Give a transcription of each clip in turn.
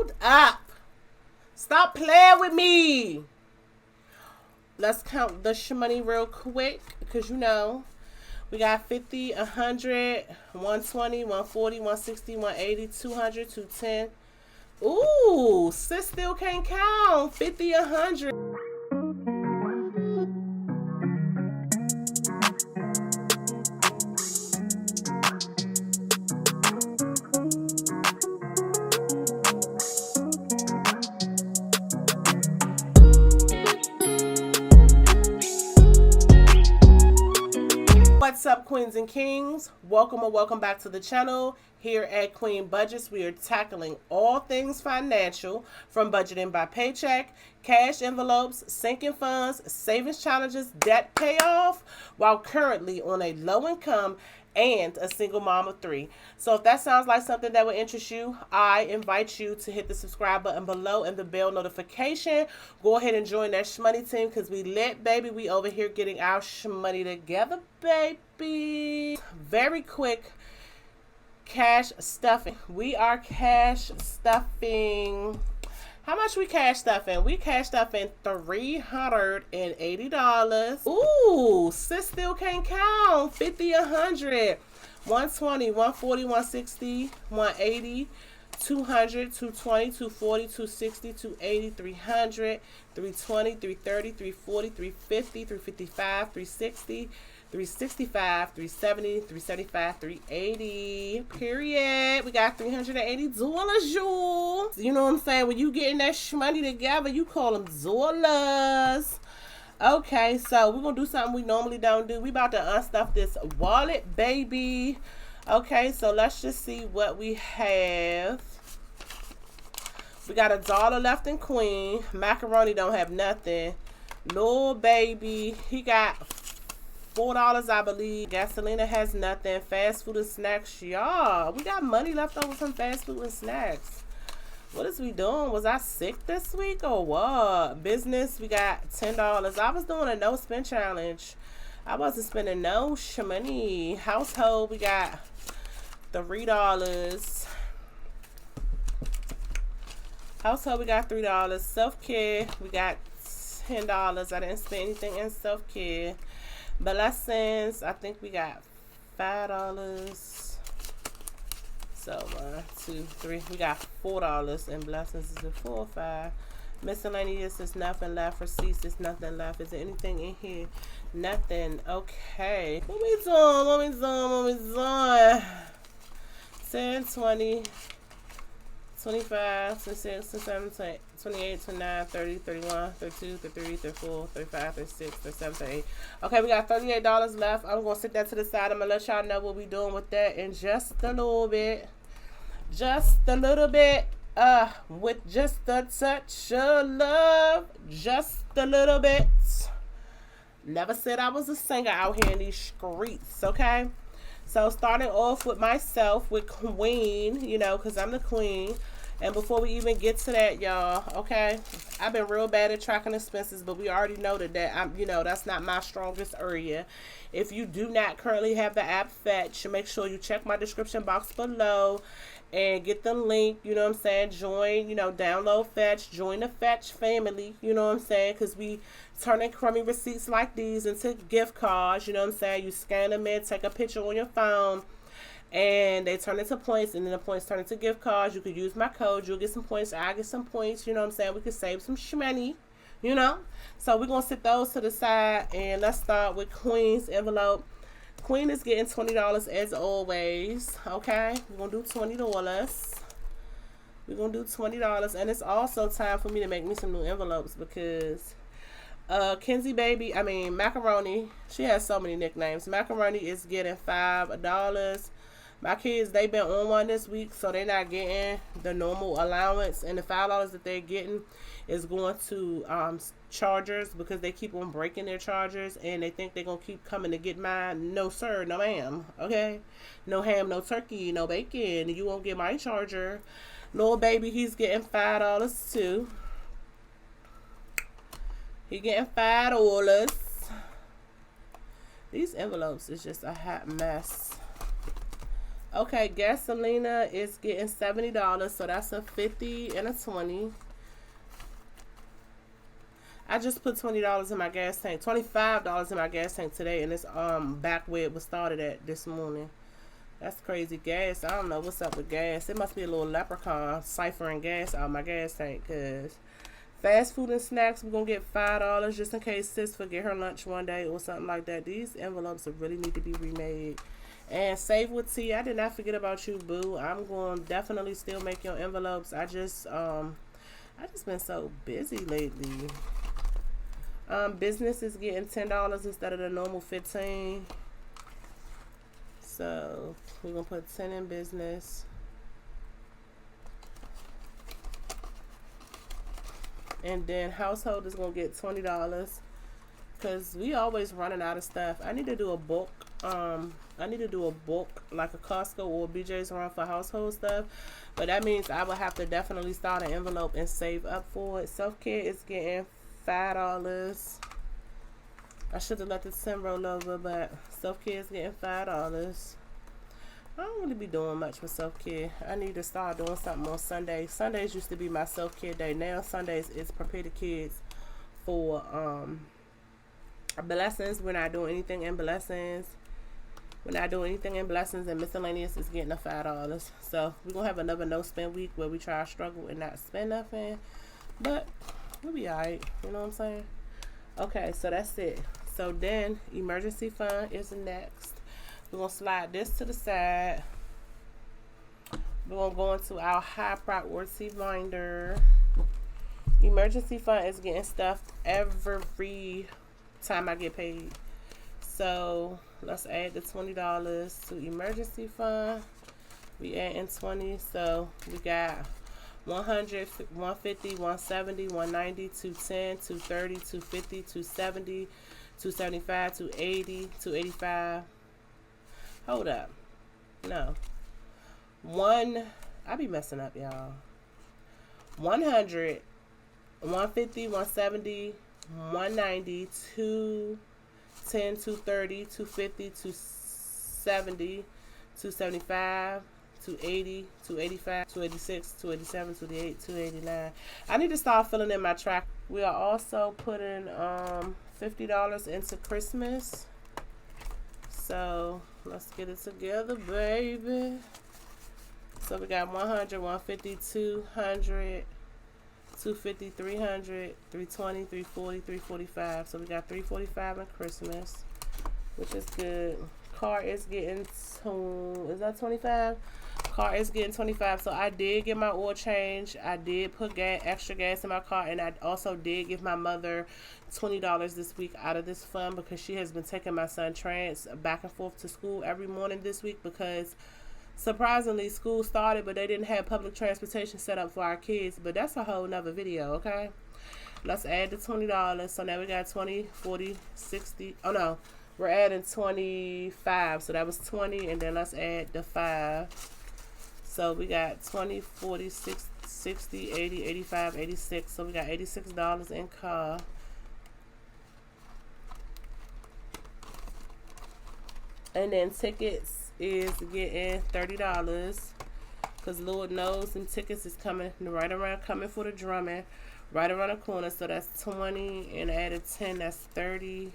Hold up. Stop playing with me. Let's count the money real quick because you know we got 50, 100, 120, 140, 160, 180, 200, 210. Ooh, sis still can't count. 50, 100. What's up, queens and kings? Welcome or welcome back to the channel. Here at Queen Budgets, we are tackling all things financial, from budgeting by paycheck, cash envelopes, sinking funds, savings challenges, debt payoff, while currently on a low income and a single mom of 3. So if that sounds like something that would interest you, I invite you to hit the subscribe button below and the bell notification. Go ahead and join that shmoney team because we lit, baby. We over here getting our shmoney together, baby. Very quick cash stuffing. We are cash stuffing. How much we cash stuffing? We cash stuffing $380. Ooh, sis still can't count. 50, 100, 120, 140, 160, 180, 200, 220, 240, 260, 280, 300, 320, 330, 340, 350, 355, 360, 365, 370, 375, 380. Period. We got $380, y'all. You know what I'm saying? When you getting that shmoney together, you call them dollars. Okay, so we're gonna do something we normally don't do. We about to unstuff this wallet, baby. Okay, so let's just see what we have. We got $1 left in Queen. Macaroni don't have nothing. Lil baby, he got $4, I believe. Gasolina has nothing. Fast food and snacks, y'all. We got money left over from fast food and snacks. What is we doing? Was I sick this week or what? Business, we got $10. I was doing a no spend challenge. I wasn't spending no money. Household, we got $3. Household, we got $3. Self-care, we got $10. I didn't spend anything in self-care. Blessings, I think we got $5. So 1, 2, 3. We got $4 in blessings. Is it 4 or 5? Miscellaneous is nothing left. Receipts is nothing left. Is there anything in here? Nothing. Okay. What we doing? What we doing? What we doing? 10, 20, 25, 26, 27, 28, 29, 30, 31, 32, 33, 34, 35, 36, 37, 38. Okay, we got $38 left. I'm going to set that to the side. I'm going to let y'all know what we're doing with that in just a little bit. Just a little bit. With just a touch of love. Just a little bit. Never said I was a singer out here in these streets, okay? So starting off with myself, with Queen, you know, because I'm the queen. And before we even get to that, y'all, okay, I've been real bad at tracking expenses, but we already know that I'm, you know, that's not my strongest area. If you do not currently have the app Fetch, make sure you check my description box below and get the link, you know what I'm saying? Join, you know, download Fetch, join the Fetch family, you know what I'm saying? Because we turning crummy receipts like these into gift cards, you know what I'm saying? You scan them in, take a picture on your phone, and they turn into points, and then the points turn into gift cards. You could use my code. You'll get some points. I get some points. You know what I'm saying? We could save some shmoney, you know? So we're going to set those to the side, and let's start with Queen's envelope. Queen is getting $20 as always, okay? We're going to do $20. We're going to do $20, and it's also time for me to make me some new envelopes because Kenzie baby, Macaroni, she has so many nicknames. Macaroni is getting $5. My kids, they've been on one this week, so they're not getting the normal allowance. And the $5 that they're getting is going to chargers because they keep on breaking their chargers. And they think they're going to keep coming to get mine. No, sir. No, ma'am. Okay? No ham, no turkey, no bacon. You won't get my charger. Little baby, he's getting $5 too. He getting $5. These envelopes is just a hot mess. Okay, Gasolina is getting $70, so that's a 50 and a 20. I just put $20 in my gas tank, $25 in my gas tank today, and it's back where it was started at this morning. That's crazy gas. I don't know what's up with gas. It must be a little leprechaun ciphering gas out of my gas tank. Cause fast food and snacks, we're gonna get $5 just in case sis forget her lunch one day or something like that. These envelopes really need to be remade. And Save with T, I did not forget about you, boo. I'm going to definitely still make your envelopes. I just been so busy lately. Business is getting $10 instead of the normal 15. So we're gonna put 10 in business. And then household is gonna get $20 because we always running out of stuff. I need to do a bulk. I need to do a bulk like a Costco or BJ's run for household stuff. But that means I will have to definitely start an envelope and save up for it. Self-care is getting $5. I should have let the 10 roll over, but self-care is getting $5. I don't really be doing much with self-care. I need to start doing something on Sundays. Sundays used to be my self-care day. Now Sundays is prepare the kids for blessings. We're not doing anything in blessings. We're not doing anything in blessings, and miscellaneous is getting a $5. So we're gonna have another no spend week where we try to struggle and not spend nothing. But we'll be alright, you know what I'm saying? Okay, so that's it. So then emergency fund is next. We're gonna slide this to the side. We're gonna go into our high priority binder. Emergency fund is getting stuffed every time I get paid. So let's add the $20 to emergency fund. We add in 20, so we got 100, 150, 170, 190, 210, 230, 250, 270, 275, 280, 285. Hold up. No. I be messing up, y'all. 100, 150, 170, 190, 210, 230, 250, 270, 275, 280, 285, 286, 287, 288, 289. I need to start filling in my track. We are also putting $50 into Christmas. So let's get it together, baby. So we got 100, 150, 200, 250, 300, 320, 340, 345. So we got 345 in Christmas, which is good. Car is getting is that 25? Car is getting 25. So I did get my oil change. I did put extra gas in my car, and I also did give my mother $20 this week out of this fund because she has been taking my son Trans back and forth to school every morning this week because surprisingly school started, but they didn't have public transportation set up for our kids. But that's a whole nother video. Okay, let's add the $20. So now we got 20, 40, 60. Oh no, we're adding 25. So that was 20, and then let's add the 5. So we got 20, 40, 60, 80, 85, 86. So we got $86 in car. And then tickets is getting $30 because Lord knows them tickets is coming right around, coming for the drumming right around the corner. So that's 20 and added 10, that's 30.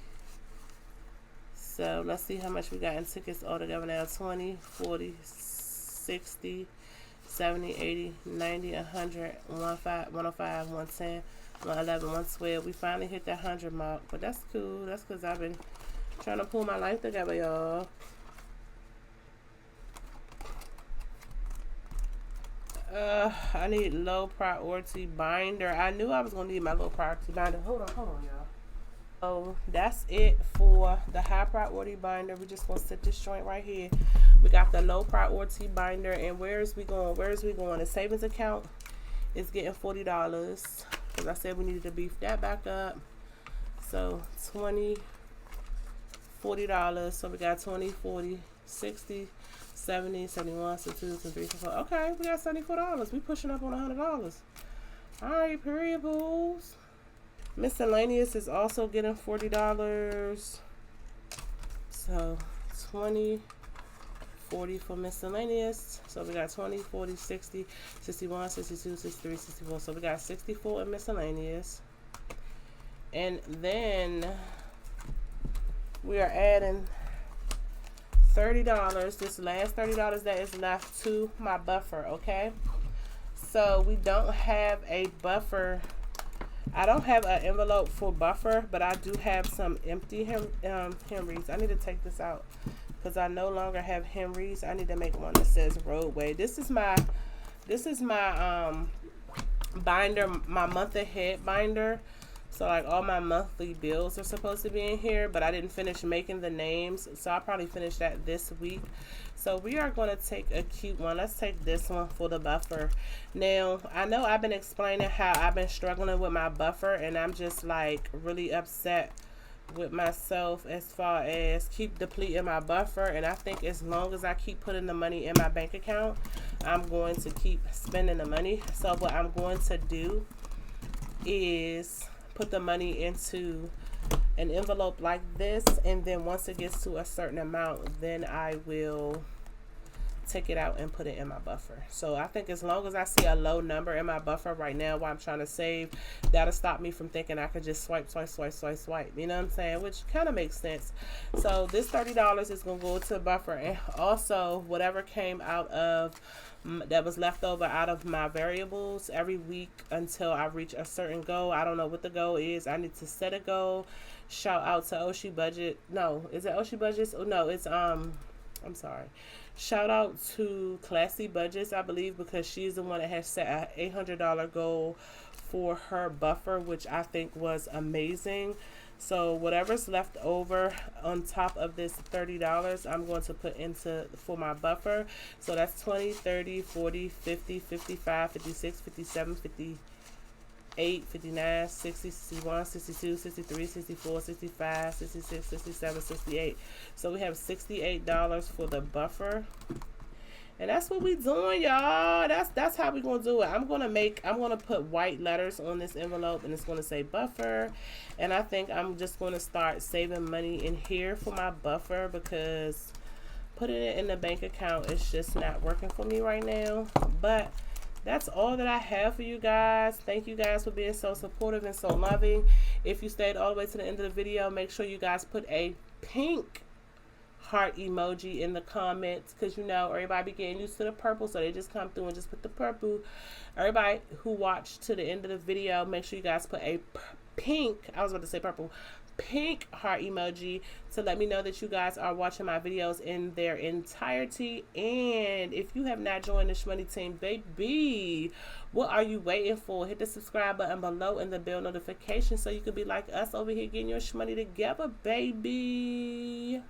So let's see how much we got in tickets altogether now. 20, 40, 60, 70, 80, 90, 100, 105, 105, 110, 111, 112. We finally hit that 100 mark, but that's cool. That's because I've been trying to pull my life together, y'all. I need low priority binder. I knew I was going to need my low priority binder. Hold on, y'all. So that's it for the high priority binder. We're just going to set this joint right here. We got the low priority binder. And where is we going? The savings account is getting $40. Because I said we needed to beef that back up. So 20, $40. So we got 20, 40, 60, 70, 71, 72, 73, 74. Okay, we got $74. We pushing up on $100. All right, period, bulls. Miscellaneous is also getting $40. So 20, 40 for miscellaneous. So we got 20, 40, 60, 61, 62, 63, 64. So we got 64 in miscellaneous. And then we are adding $30, this last $30 that is left, to my buffer, okay? So we don't have a buffer. I don't have an envelope for buffer, but I do have some empty Henrys. I need to take this out because I no longer have Henrys. I need to make one that says roadway. This is my binder, my month ahead binder. So like all my monthly bills are supposed to be in here, but I didn't finish making the names, so I'll probably finish that this week. So we are going to take a cute one. Let's take this one for the buffer. Now, I know I've been explaining how I've been struggling with my buffer, and I'm just like really upset with myself as far as keep depleting my buffer. And I think as long as I keep putting the money in my bank account, I'm going to keep spending the money. So what I'm going to do is put the money into an envelope like this, and then once it gets to a certain amount, then I will take it out and put it in my buffer. So I think as long as I see a low number in my buffer right now while I'm trying to save, that'll stop me from thinking I could just swipe, you know what I'm saying, which kind of makes sense. So this $30 is gonna go to the buffer, and also whatever came out of that was left over out of my variables every week until I reach a certain goal. I don't know what the goal is. I need to set a goal. Shout out to Oshi Budget. No, is it Oshi Budgets? Oh no, it's I'm sorry. Shout out to Classy Budgets, I believe, because she's the one that has set a $800 goal for her buffer, which I think was amazing. So whatever's left over on top of this $30, I'm going to put into for my buffer. So that's 20, 30, 40, 50, 55, 56, 57, 58, 59, 60, 61, 62, 63, 64, 65, 66, 67, 68. So we have $68 for the buffer. And that's what we doing, y'all. That's how we gonna do it. I'm gonna put white letters on this envelope, and it's gonna say buffer. And I think I'm just gonna start saving money in here for my buffer, because putting it in the bank account is just not working for me right now. But that's all that I have for you guys. Thank you guys for being so supportive and so loving. If you stayed all the way to the end of the video, make sure you guys put a pink heart emoji in the comments, because you know everybody be getting used to the purple, so they just come through and just put the purple. Everybody who watched to the end of the video, make sure you guys put a pink, I was about to say purple, pink heart emoji to let me know that you guys are watching my videos in their entirety. And if you have not joined the Shmoney team, baby, what are you waiting for? Hit the subscribe button below and the bell notification so you can be like us over here getting your shmoney together, baby.